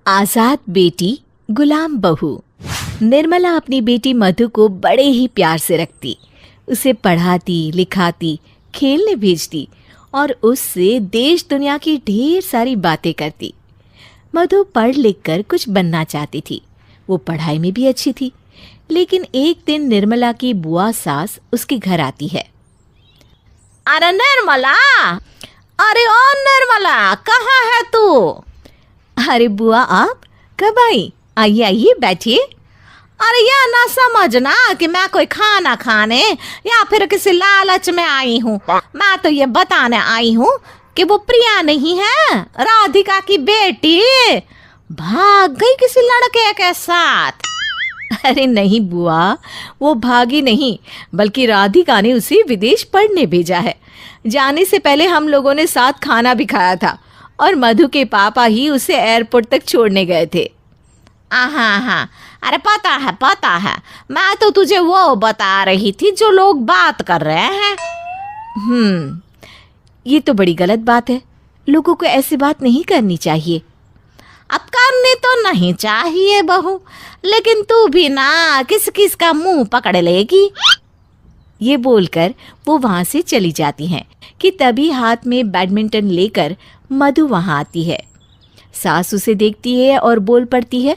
आजाद बेटी गुलाम बहू। निर्मला अपनी बेटी मधु को बड़े ही प्यार से रखती, उसे पढ़ाती लिखाती, खेलने भेजती और उससे देश दुनिया की ढेर सारी बातें करती। मधु पढ़ लिख कर कुछ बनना चाहती थी, वो पढ़ाई में भी अच्छी थी। लेकिन एक दिन निर्मला की बुआ सास उसके घर आती है। अरे निर्मला, अरे ओ निर्मला, कहाँ है तू? अरे बुआ, आप कब आई? आइए आइए बैठिए। अरे यह ना समझना कि मैं कोई खाना खाने या फिर किसी लालच में आई हूँ। मैं तो ये बताने आई हूँ कि वो प्रिया नहीं है, राधिका की बेटी, भाग गई किसी लड़के के साथ। अरे नहीं बुआ, वो भागी नहीं, बल्कि राधिका ने उसे विदेश पढ़ने भेजा है। जाने से पहले हम लोगों ने साथ खाना भी खाया था और मधु के पापा ही उसे एयरपोर्ट तक छोड़ने गए थे। हाँ, अरे पता है, मैं तो तुझे वो बता रही थी जो लोग बात कर रहे हैं। ये तो बड़ी गलत बात है, लोगों को ऐसी बात नहीं करनी चाहिए। अब करनी तो नहीं चाहिए बहू, लेकिन तू भी ना किस किस का मुंह पकड़ लेगी। ये बोलकर वो वहां से चली जाती हैं कि तभी हाथ में बैडमिंटन लेकर मधु वहां आती है। सास उसे देखती है और बोल पड़ती है,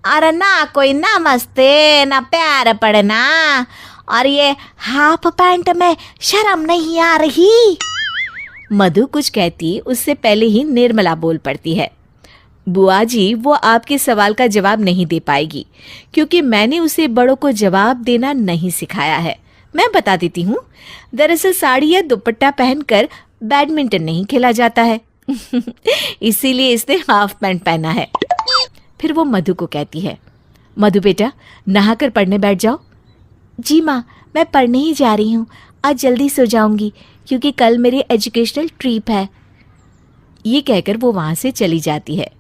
अरे ना कोई नमस्ते ना प्यार पड़ना, और ये हाफ पैंट में शर्म नहीं आ रही। मधु कुछ कहती उससे पहले ही निर्मला बोल पड़ती है, बुआ जी, वो आपके सवाल का जवाब नहीं दे पाएगी क्योंकि मैंने उसे बड़ों को जवाब देना नहीं सिखाया है। मैं बता देती हूँ, दरअसल साड़ी या दुपट्टा पहनकर बैडमिंटन नहीं खेला जाता है इसीलिए इसने हाफ पैंट पहना है। फिर वो मधु को कहती है, मधु बेटा, नहाकर पढ़ने बैठ जाओ। जी माँ, मैं पढ़ने ही जा रही हूँ, आज जल्दी सो जाऊंगी क्योंकि कल मेरी एजुकेशनल ट्रिप है। ये कहकर वो वहाँ से चली जाती है।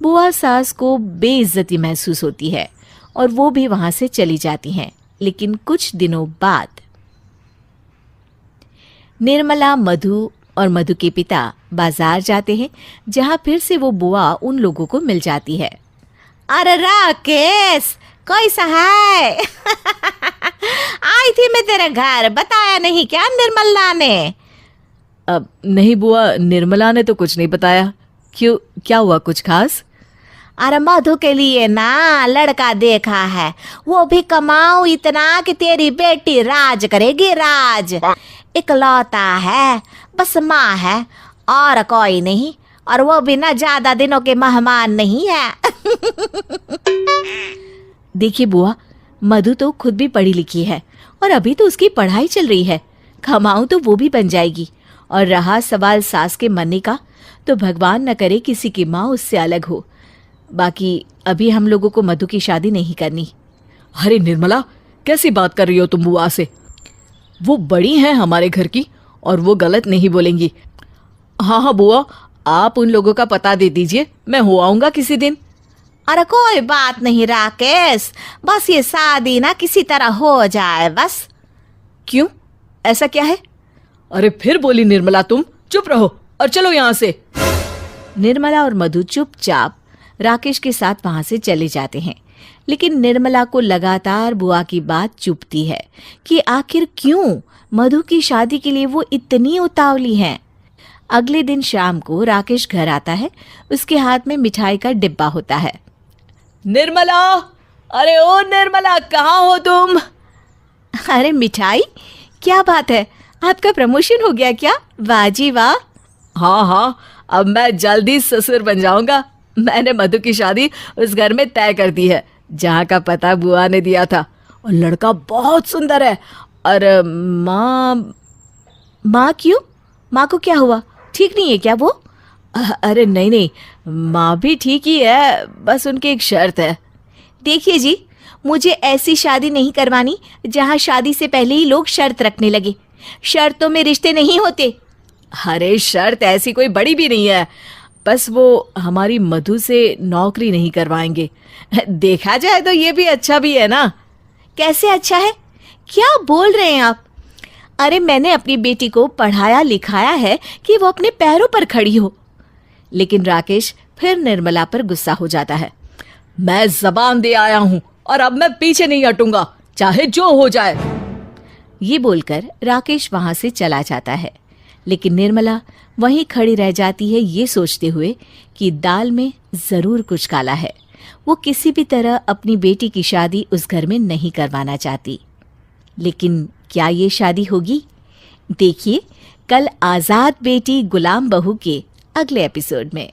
बुआ सास को बेइज्जती महसूस होती है और वो भी वहाँ से चली जाती हैं। लेकिन कुछ दिनों बाद निर्मला, मधु और मधु के पिता बाजार जाते हैं, जहाँ फिर से वो बुआ उन लोगों को मिल जाती है। अरे राकेश, कैसा है? आई थी मैं तेरे घर, बताया नहीं क्या निर्मला ने? अब नहीं बुआ, निर्मला ने तो कुछ नहीं बताया। क्यों, क्या हुआ, कुछ खास? अरे मधु के लिए ना लड़का देखा है, वो भी कमाऊ इतना कि तेरी बेटी राज करेगी, राज। इकलौता है, बस माँ है और कोई नहीं, और वो भी ना ज्यादा दिनों के मेहमान नहीं है देखिए बुआ, मधु तो खुद भी पढ़ी लिखी है और अभी तो उसकी पढ़ाई चल रही है, कमाऊं तो वो भी बन जाएगी। और रहा सवाल सास के मरने का, तो भगवान न करे किसी की माँ उससे अलग हो। बाकी अभी हम लोगों को मधु की शादी नहीं करनी। अरे निर्मला, कैसी बात कर रही हो तुम बुआ से? वो बड़ी हैं हमारे घर की और वो गलत नहीं बोलेंगी। हाँ बुआ, आप उन लोगों का पता दे दीजिए, मैं हो आऊँगा किसी दिन। अरे कोई बात नहीं राकेश, बस ये शादी ना किसी तरह हो जाए बस। क्यों, ऐसा क्या है? अरे फिर बोली निर्मला, तुम चुप रहो और चलो यहाँ से। निर्मला और मधु चुपचाप राकेश के साथ वहां से चले जाते हैं। लेकिन निर्मला को लगातार बुआ की बात चुभती है कि आखिर क्यों मधु की शादी के लिए वो इतनी उतावली हैं। अगले दिन शाम को राकेश घर आता है, उसके हाथ में मिठाई का डिब्बा होता है। निर्मला, अरे ओ निर्मला, कहाँ हो तुम? अरे मिठाई, क्या बात है, आपका प्रमोशन हो गया क्या? वाह जी वाह। हाँ, अब मैं जल्दी ससुर बन जाऊंगा। मैंने मधु की शादी उस घर में तय कर दी है जहाँ का पता बुआ ने दिया था, और लड़का बहुत सुंदर है। और माँ क्यों? माँ को क्या हुआ, ठीक नहीं है क्या वो? अरे नहीं, माँ भी ठीक ही है, बस उनकी एक शर्त है। देखिए जी, मुझे ऐसी शादी नहीं करवानी जहाँ शादी से पहले ही लोग शर्त रखने लगे। शर्तों में रिश्ते नहीं होते। अरे शर्त ऐसी कोई बड़ी भी नहीं है, बस वो हमारी मधु से नौकरी नहीं करवाएंगे। देखा जाए तो ये भी अच्छा भी है ना। कैसे अच्छा है, क्या बोल रहे हैं आप? अरे मैंने अपनी बेटी को पढ़ाया लिखाया है कि वो अपने पैरों पर खड़ी हो। लेकिन राकेश फिर निर्मला पर गुस्सा हो जाता है। मैं जबान दे आया हूं और अब मैं पीछे नहीं हटूंगा, चाहे जो हो जाए। ये बोलकर राकेश वहां से चला जाता है, लेकिन निर्मला वहीं खड़ी रह जाती है, ये सोचते हुए कि दाल में जरूर कुछ काला है। वो किसी भी तरह अपनी बेटी की शादी उस घर में नहीं करवाना चाहती। लेकिन क्या ये शादी होगी? देखिए कल आजाद बेटी गुलाम बहू के अगले एपिसोड में।